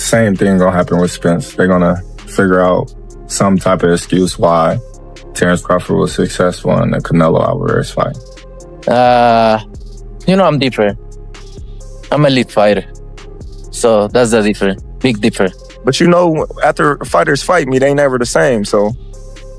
Same thing gonna happen with Spence. They're gonna figure out some type of excuse why Terence Crawford was successful in the Canelo Alvarez fight. I'm different. I'm an elite fighter. So that's the difference. Big difference. But after fighters fight me, they never the same. So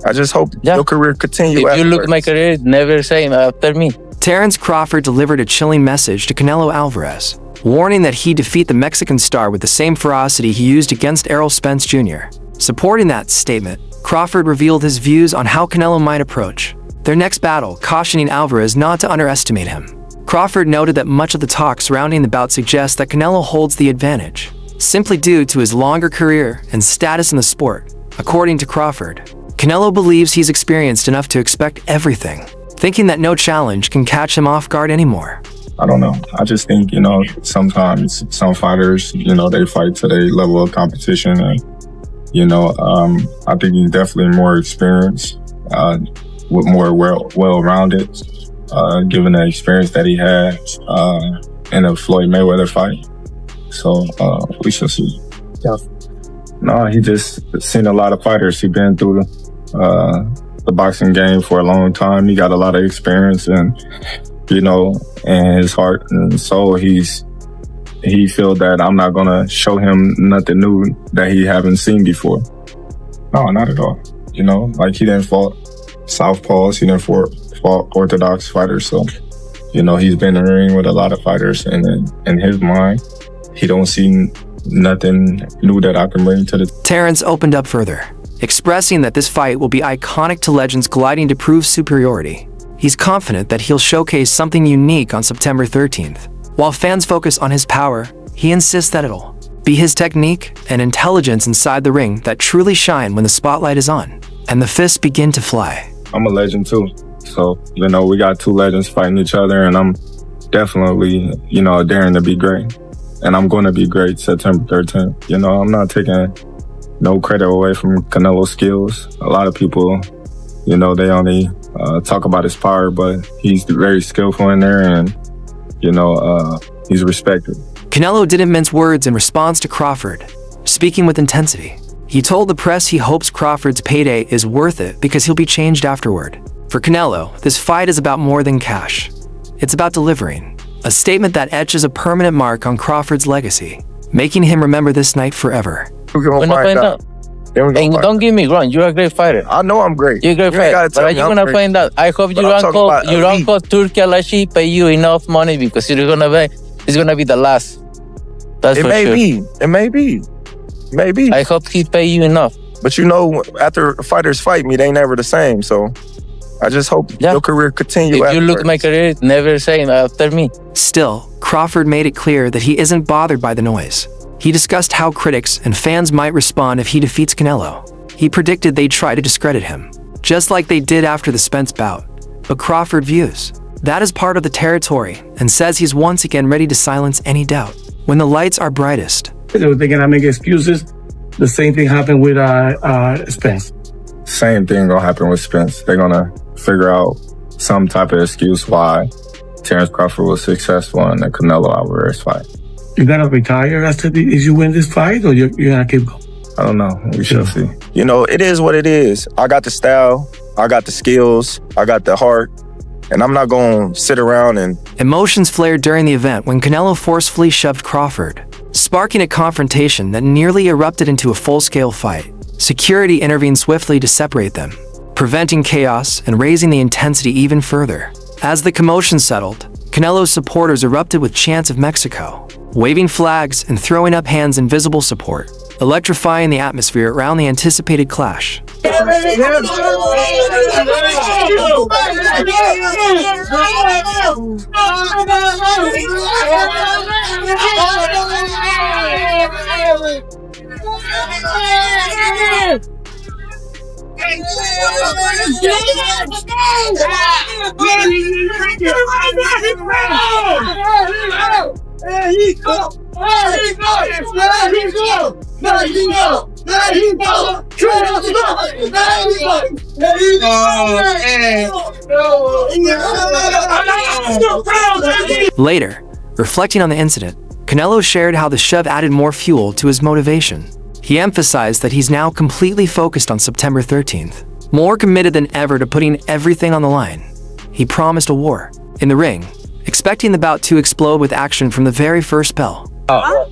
I just hope your career continue. If you look at my career, never the same after me. Terence Crawford delivered a chilling message to Canelo Alvarez, warning that he'd defeat the Mexican star with the same ferocity he used against Errol Spence Jr. Supporting that statement, Crawford revealed his views on how Canelo might approach their next battle, cautioning Alvarez not to underestimate him. Crawford noted that much of the talk surrounding the bout suggests that Canelo holds the advantage, simply due to his longer career and status in the sport. According to Crawford, Canelo believes he's experienced enough to expect everything, thinking that no challenge can catch him off guard anymore. I don't know. I just think, sometimes some fighters, they fight to their level of competition. And, I think he's definitely more experienced, with more well-rounded, given the experience that he had in a Floyd Mayweather fight. So we shall see. Yeah. No, he just seen a lot of fighters. He's been through the boxing game for a long time. He got a lot of experience, and in his heart and soul, he feel that I'm not gonna show him nothing new that he haven't seen before. No, not at all. Like he didn't fought southpaws, he didn't fought orthodox fighters. So, he's been in the ring with a lot of fighters, and in his mind, he don't see nothing new that I can bring to the... Terence opened up further, expressing that this fight will be iconic to legends colliding to prove superiority. He's confident that he'll showcase something unique on September 13th. While fans focus on his power, he insists that it'll be his technique and intelligence inside the ring that truly shine when the spotlight is on and the fists begin to fly. I'm a legend too. So, we got two legends fighting each other, and I'm definitely, daring to be great. And I'm going to be great September 13th. I'm not taking no credit away from Canelo's skills. A lot of people, they only talk about his power, but he's very skillful in there, and, he's respected. Canelo didn't mince words in response to Crawford, speaking with intensity. He told the press he hopes Crawford's payday is worth it because he'll be changed afterward. For Canelo, this fight is about more than cash. It's about delivering, a statement that etches a permanent mark on Crawford's legacy, making him remember this night forever. We're gonna find out. And don't get me wrong, you're a great fighter. I know I'm great. You're a great fighter, but are you gonna find out? I hope your uncle Turki Alashi pay you enough money, because it's gonna be the last. That's for sure. It may be. Maybe. I hope he pay you enough. But after fighters fight me, they never the same. So I just hope your career continue. If you look at my career, never the same after me. Still, Crawford made it clear that he isn't bothered by the noise. He discussed how critics and fans might respond if he defeats Canelo. He predicted they'd try to discredit him, just like they did after the Spence bout. But Crawford views that as part of the territory and says he's once again ready to silence any doubt when the lights are brightest. They're gonna make excuses. The same thing happened with Spence. Same thing gonna happen with Spence. They're gonna figure out some type of excuse why Terence Crawford was successful in the Canelo Alvarez fight. You gonna retire after if you win this fight, or you're gonna keep going? I don't know. We shall see. It is what it is. I got the style, I got the skills, I got the heart, and I'm not gonna sit around and... Emotions flared during the event when Canelo forcefully shoved Crawford, sparking a confrontation that nearly erupted into a full-scale fight. Security intervened swiftly to separate them, preventing chaos and raising the intensity even further. As the commotion settled, Canelo's supporters erupted with chants of Mexico, waving flags and throwing up hands in visible support, electrifying the atmosphere around the anticipated clash. Later, reflecting on the incident, Canelo shared how the shove added more fuel to his motivation. He emphasized that he's now completely focused on September 13th, more committed than ever to putting everything on the line. He promised a war. In the ring, expecting the bout to explode with action from the very first bell. I'm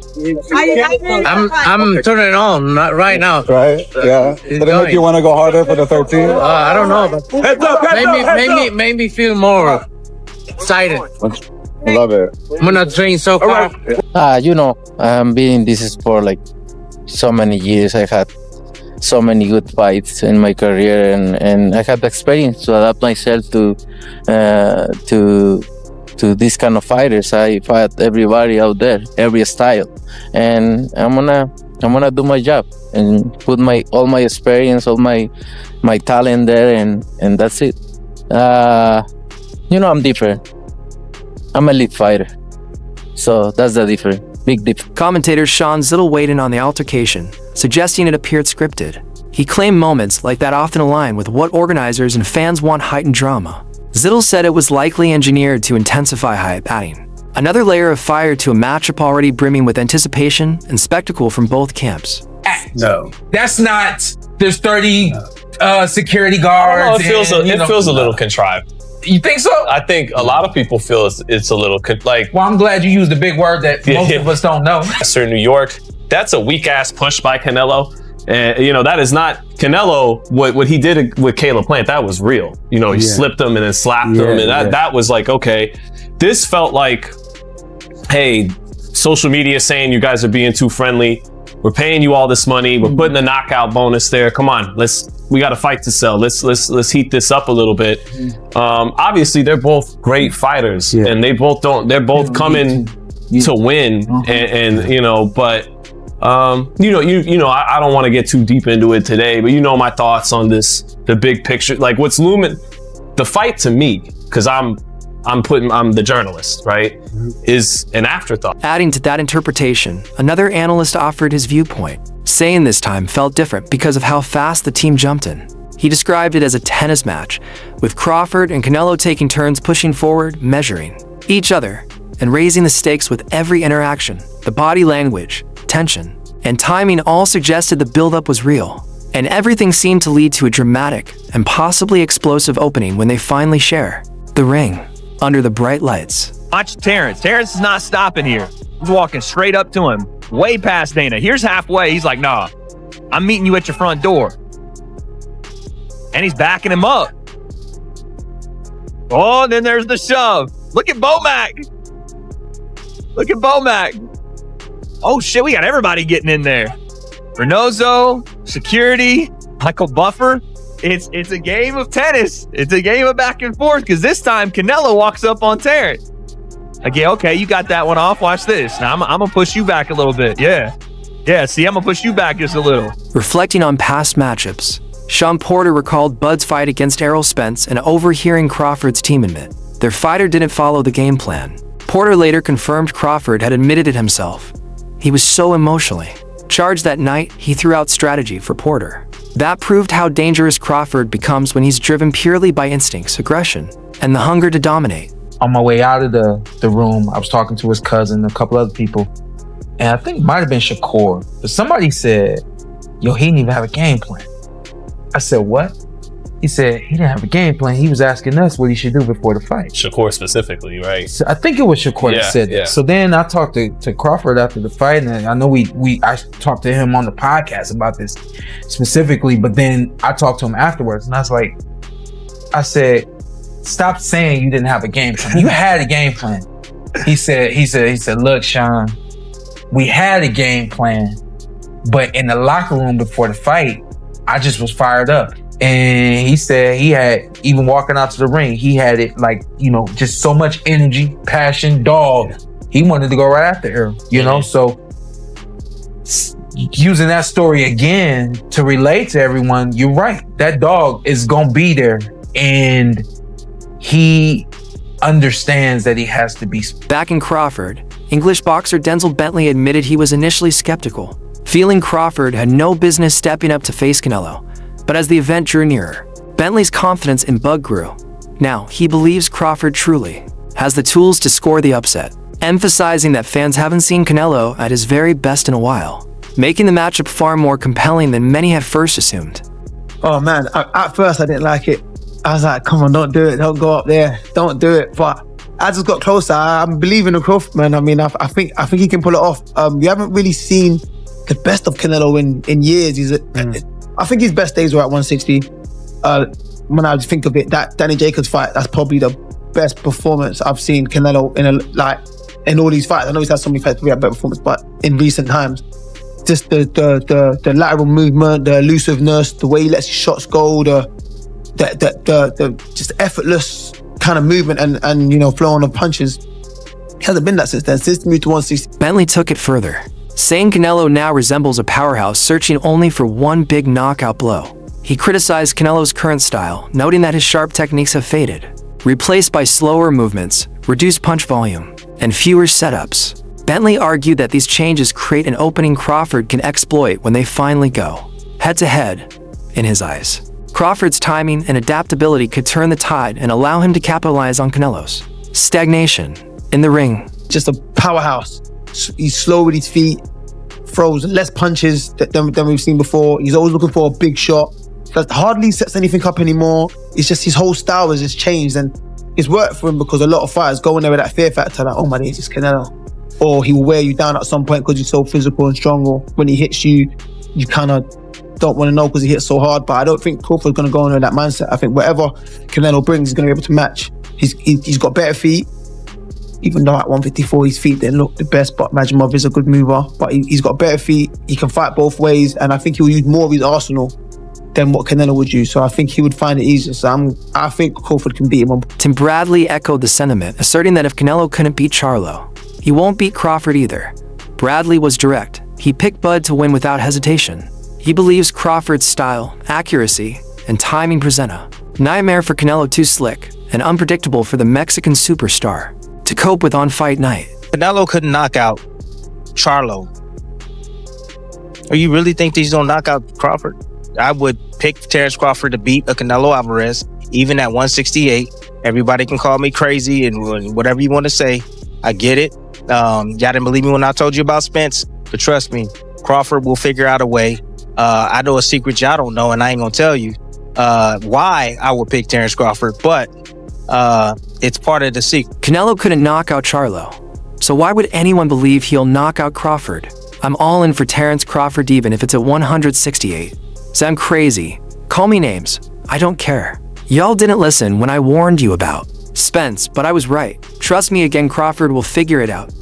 turning it on, not right now. Right? Yeah. Did it make you want to go harder for the 13th? I don't know. But made me feel more excited. Love it. I'm gonna train so far. You know, I've been in this sport like so many years. I had so many good fights in my career, and I have the experience to adapt myself to these kind of fighters. I fight everybody out there, every style, and I'm gonna do my job and put all my experience, all my talent there, and that's it. You know, I'm different. I'm a elite fighter, so that's the difference. Big difference. Commentator Shawn Zittel weighed in on the altercation, suggesting it appeared scripted. He claimed moments like that often align with what organizers and fans want: heightened drama. Zittel said it was likely engineered to intensify hype, adding another layer of fire to a matchup already brimming with anticipation and spectacle from both camps. No, that's not. There's 30 security guards. It feels a little contrived. You think so? I think a lot of people feel it's a little like. Well, I'm glad you used the big word that most of us don't know. Sir, New York. That's a weak ass push by Canelo. And, you know, that is not Canelo. What he did with Caleb Plant, that was real. You know, he slipped him and then slapped him. And that was like, okay. This felt like, hey, social media saying you guys are being too friendly. We're paying you all this money. We're putting a knockout bonus there. Come on, we got a fight to sell. Let's heat this up a little bit. Obviously, they're both great fighters, and they're both coming to win. And you know, but I don't want to get too deep into it today, but you know my thoughts on the big picture, like what's looming, the fight to me, because I'm the journalist, right, is an afterthought. Adding to that interpretation, another analyst offered his viewpoint, saying this time felt different because of how fast the team jumped in. He described it as a tennis match, with Crawford and Canelo taking turns pushing forward, measuring each other, and raising the stakes with every interaction. The body language, tension, and timing all suggested the buildup was real, and everything seemed to lead to a dramatic and possibly explosive opening when they finally share the ring under the bright lights. Watch Terence. Terence is not stopping here. He's walking straight up to him, way past Dana. Here's halfway. He's like, nah, I'm meeting you at your front door. And he's backing him up. Oh, and then there's the shove. Look at Bomac. Look at Bomac. Oh, shit, we got everybody getting in there. Reynoso, security, Michael Buffer. It's a game of tennis. It's a game of back and forth, because this time Canelo walks up on Terence. Okay, you got that one off. Watch this. Now I'm going to push you back a little bit. Yeah, see, I'm going to push you back just a little. Reflecting on past matchups, Shawn Porter recalled Bud's fight against Errol Spence and overhearing Crawford's team admit their fighter didn't follow the game plan. Porter later confirmed Crawford had admitted it himself. He was so emotionally charged that night, he threw out strategy for Porter. That proved how dangerous Crawford becomes when he's driven purely by instincts, aggression, and the hunger to dominate. On my way out of the room, I was talking to his cousin, a couple other people, and I think it might have been Shakur, but somebody said, yo, he didn't even have a game plan. I said, what? He said he didn't have a game plan. He was asking us what he should do before the fight. Shakur specifically, right? So I think it was Shakur that said that. So then I talked to Crawford after the fight, and I know I talked to him on the podcast about this specifically, but then I talked to him afterwards, and I said, stop saying you didn't have a game plan. You had a game plan. He said, look, Shawn, we had a game plan, but in the locker room before the fight, I just was fired up. And he said he had, even walking out to the ring, he had it like, just so much energy, passion, dog. He wanted to go right after Errol, So using that story again to relate to everyone, you're right. That dog is going to be there. And he understands that he has to be. Back in Crawford, English boxer Denzel Bentley admitted he was initially skeptical, feeling Crawford had no business stepping up to face Canelo. But as the event drew nearer, Bentley's confidence in Bud grew. Now, he believes Crawford truly has the tools to score the upset. emphasizing that fans haven't seen Canelo at his very best in a while, making the matchup far more compelling than many had first assumed. Oh man, at first I didn't like it. I was like, come on, don't do it, don't go up there, don't do it. But I just got closer. I'm believing in Crawford, man. I mean, I think he can pull it off. We haven't really seen the best of Canelo in years. I think his best days were at 160. When I think of it, that Danny Jacobs fight, that's probably the best performance I've seen Canelo in all these fights. I know he's had so many fights where he had better performance, but in recent times, just the lateral movement, the elusiveness, the way he lets his shots go, the just effortless kind of movement and you know, flowing of punches. He hasn't been that since then. Since he moved to 160. Bentley took it further, saying Canelo now resembles a powerhouse searching only for one big knockout blow. He criticized Canelo's current style, noting that his sharp techniques have faded, replaced by slower movements, reduced punch volume, and fewer setups. Bentley argued that these changes create an opening Crawford can exploit when they finally go head-to-head, in his eyes. Crawford's timing and adaptability could turn the tide and allow him to capitalize on Canelo's stagnation in the ring. Just a powerhouse. He's slow with his feet, throws less punches than we've seen before. He's always looking for a big shot. Hardly sets anything up anymore. It's just his whole style has just changed, and it's worked for him because a lot of fighters go in there with that fear factor, like, oh my days, it's Canelo. Or he will wear you down at some point because he's so physical and strong, or when he hits you, you kind of don't want to know because he hits so hard. But I don't think Crawford's going to go in with that mindset. I think whatever Canelo brings, he's going to be able to match. He's got better feet, even though at 154 his feet didn't look the best, but Majimov is a good mover. But he's got better feet, he can fight both ways, and I think he'll use more of his arsenal than what Canelo would use. So I think he would find it easier. So I think Crawford can beat him. Tim Bradley echoed the sentiment, asserting that if Canelo couldn't beat Charlo, he won't beat Crawford either. Bradley was direct. He picked Bud to win without hesitation. He believes Crawford's style, accuracy, and timing present a nightmare for Canelo, too slick and unpredictable for the Mexican superstar to cope with on fight night. Canelo couldn't knock out Charlo. Or you really think he's gonna knock out Crawford? I would pick Terence Crawford to beat a Canelo Alvarez, even at 168. Everybody can call me crazy and whatever you want to say. I get it. Y'all didn't believe me when I told you about Spence, but trust me, Crawford will figure out a way. I know a secret y'all don't know, and I ain't gonna tell you why I would pick Terence Crawford, but it's part of the secret. Canelo couldn't knock out Charlo, so why would anyone believe he'll knock out Crawford? I'm all in for Terence Crawford even if it's at 168. Sound crazy? Call me names. I don't care. Y'all didn't listen when I warned you about Spence, but I was right. Trust me again, Crawford will figure it out.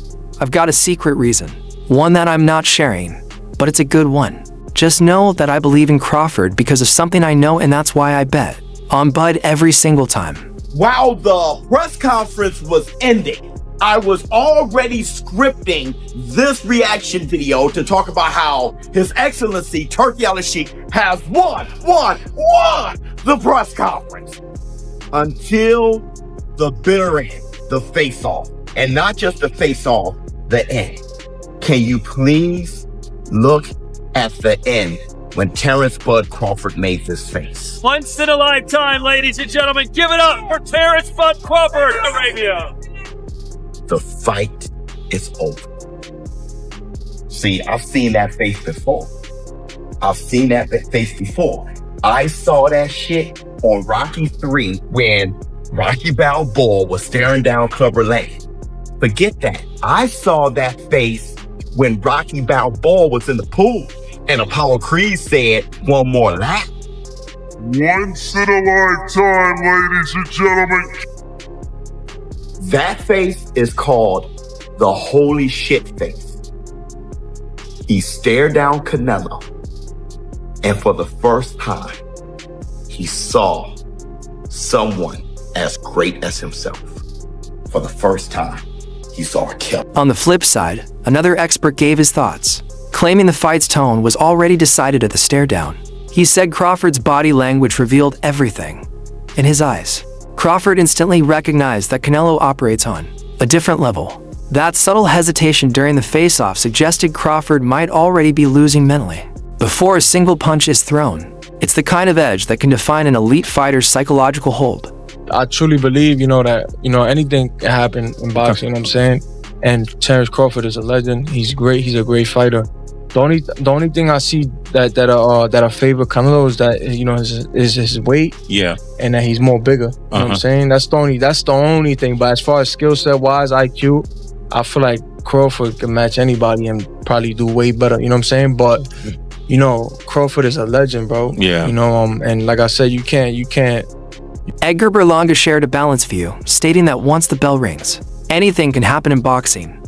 I've got a secret reason. One that I'm not sharing, but it's a good one. Just know that I believe in Crawford because of something I know, and that's why I bet on Bud every single time. While the press conference was ending, I was already scripting this reaction video to talk about how His Excellency Turkey Al-Sheikh has won the press conference. Until the bitter end, the face-off. And not just the face-off, the end. Can you please look at the end when Terence Bud Crawford made this face? Once in a lifetime, ladies and gentlemen, give it up for Terence Bud Crawford, Arabia. The fight is over. See, I've seen that face before. I saw that shit on Rocky 3 when Rocky Balboa was staring down Clubber Lang. Forget that. I saw that face when Rocky Balboa was in the pool and Apollo Creed said, one more lap. Once in a lifetime, ladies and gentlemen. That face is called the holy shit face. He stared down Canelo, and for the first time, he saw someone as great as himself. For the first time, he saw a killer. On the flip side, another expert gave his thoughts, claiming the fight's tone was already decided at the stare-down. He said Crawford's body language revealed everything. In his eyes, Crawford instantly recognized that Canelo operates on a different level. That subtle hesitation during the face-off suggested Crawford might already be losing mentally before a single punch is thrown. It's the kind of edge that can define an elite fighter's psychological hold. I truly believe, that, anything can happen in boxing, you know what I'm saying? And Terence Crawford is a legend. He's great. He's a great fighter. The only thing I see that favor Canelo is that, you know, is his weight. Yeah. And that he's more bigger. You know what I'm saying? That's the only thing. But as far as skill set wise, IQ, I feel like Crawford can match anybody and probably do way better. You know what I'm saying? But you know, Crawford is a legend, bro. Yeah. You know, and like I said, you can't. Edgar Berlanga shared a balanced view, stating that once the bell rings, anything can happen in boxing.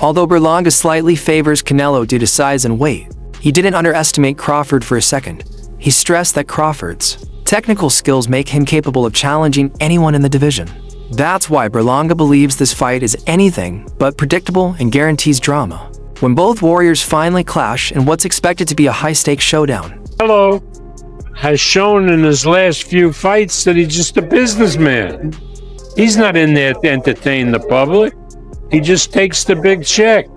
Although Berlanga slightly favors Canelo due to size and weight, he didn't underestimate Crawford for a second. He stressed that Crawford's technical skills make him capable of challenging anyone in the division. That's why Berlanga believes this fight is anything but predictable and guarantees drama. When both warriors finally clash in what's expected to be a high-stakes showdown. Canelo has shown in his last few fights that he's just a businessman. He's not in there to entertain the public. He just takes the big check.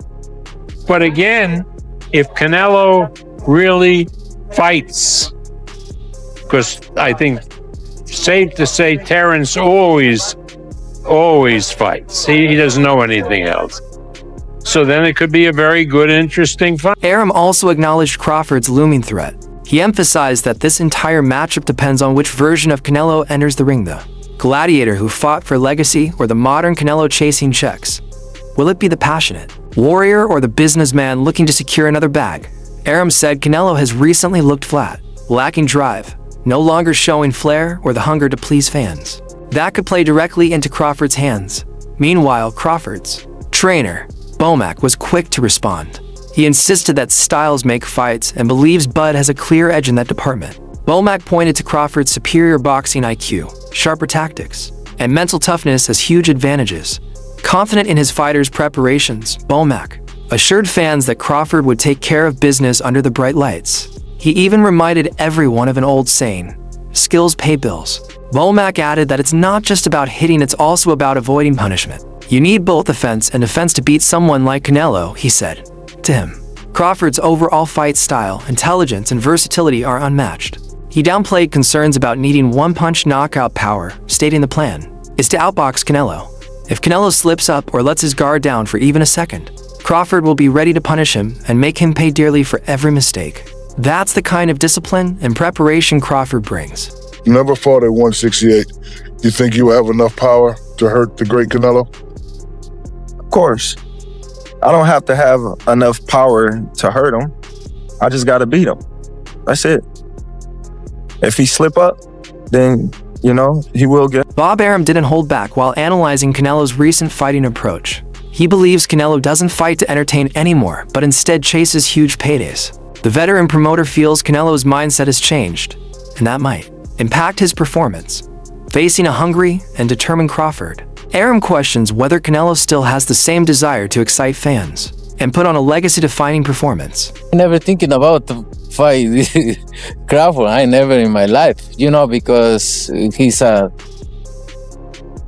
But again, if Canelo really fights, because I think safe to say Terence always fights. He doesn't know anything else. So then it could be a very good, interesting fight. Arum also acknowledged Crawford's looming threat. He emphasized that this entire matchup depends on which version of Canelo enters the ring, the gladiator who fought for legacy or the modern Canelo chasing checks. Will it be the passionate warrior or the businessman looking to secure another bag? Arum said Canelo has recently looked flat, lacking drive, no longer showing flair or the hunger to please fans. That could play directly into Crawford's hands. Meanwhile, Crawford's trainer, Bomac, was quick to respond. He insisted that styles make fights and believes Bud has a clear edge in that department. Bomac pointed to Crawford's superior boxing IQ, sharper tactics, and mental toughness as huge advantages. Confident in his fighter's preparations, Bomac assured fans that Crawford would take care of business under the bright lights. He even reminded everyone of an old saying, skills pay bills. Bomac added that it's not just about hitting, it's also about avoiding punishment. You need both offense and defense to beat someone like Canelo, he said. To him, Crawford's overall fight style, intelligence, and versatility are unmatched. He downplayed concerns about needing one-punch knockout power, stating the plan is to outbox Canelo. If Canelo slips up or lets his guard down for even a second, Crawford will be ready to punish him and make him pay dearly for every mistake. That's the kind of discipline and preparation Crawford brings. You never fought at 168. You think you have enough power to hurt the great Canelo? Of course. I don't have to have enough power to hurt him. I just got to beat him. That's it. If he slip up, then, you know, he will get. Bob Arum didn't hold back while analyzing Canelo's recent fighting approach. He believes Canelo doesn't fight to entertain anymore, but instead chases huge paydays. The veteran promoter feels Canelo's mindset has changed, and that might impact his performance. Facing a hungry and determined Crawford, Arum questions whether Canelo still has the same desire to excite fans and put on a legacy-defining performance. Never thinking about the fight Crawford. I never in my life, you know, because he's a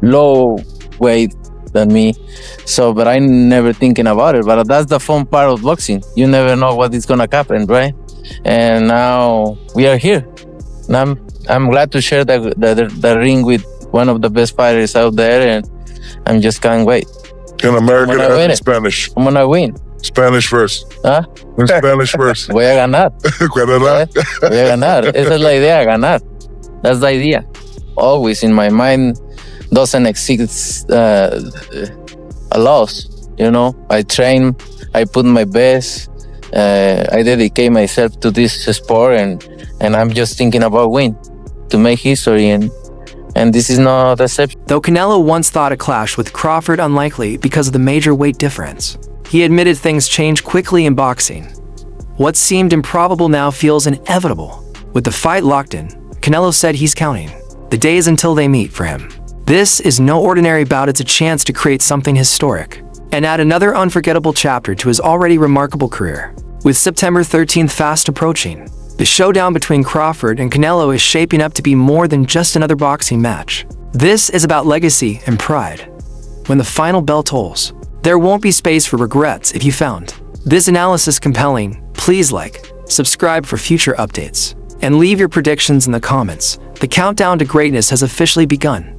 low weight than me. So, but I never thinking about it. But that's the fun part of boxing. You never know what is gonna happen, right? And now we are here. And I'm glad to share the ring with one of the best fighters out there, and I'm just can't wait. In American and Spanish. I'm gonna win. Spanish first. ¿Ah? In Spanish first. Voy a ganar. Voy a ganar. Esa es la idea, ganar. That's the idea. Always in my mind doesn't exist a loss. You know, I train, I put my best, I dedicate myself to this sport, and I'm just thinking about win to make history, and this is no deception. Though Canelo once thought a clash with Crawford unlikely because of the major weight difference, he admitted things change quickly in boxing. What seemed improbable now feels inevitable. With the fight locked in, Canelo said he's counting the days until they meet for him. This is no ordinary bout, it's a chance to create something historic and add another unforgettable chapter to his already remarkable career. With September 13th fast approaching, the showdown between Crawford and Canelo is shaping up to be more than just another boxing match. This is about legacy and pride. When the final bell tolls, there won't be space for regrets. If you found this analysis compelling, please like, subscribe for future updates, and leave your predictions in the comments. The countdown to greatness has officially begun.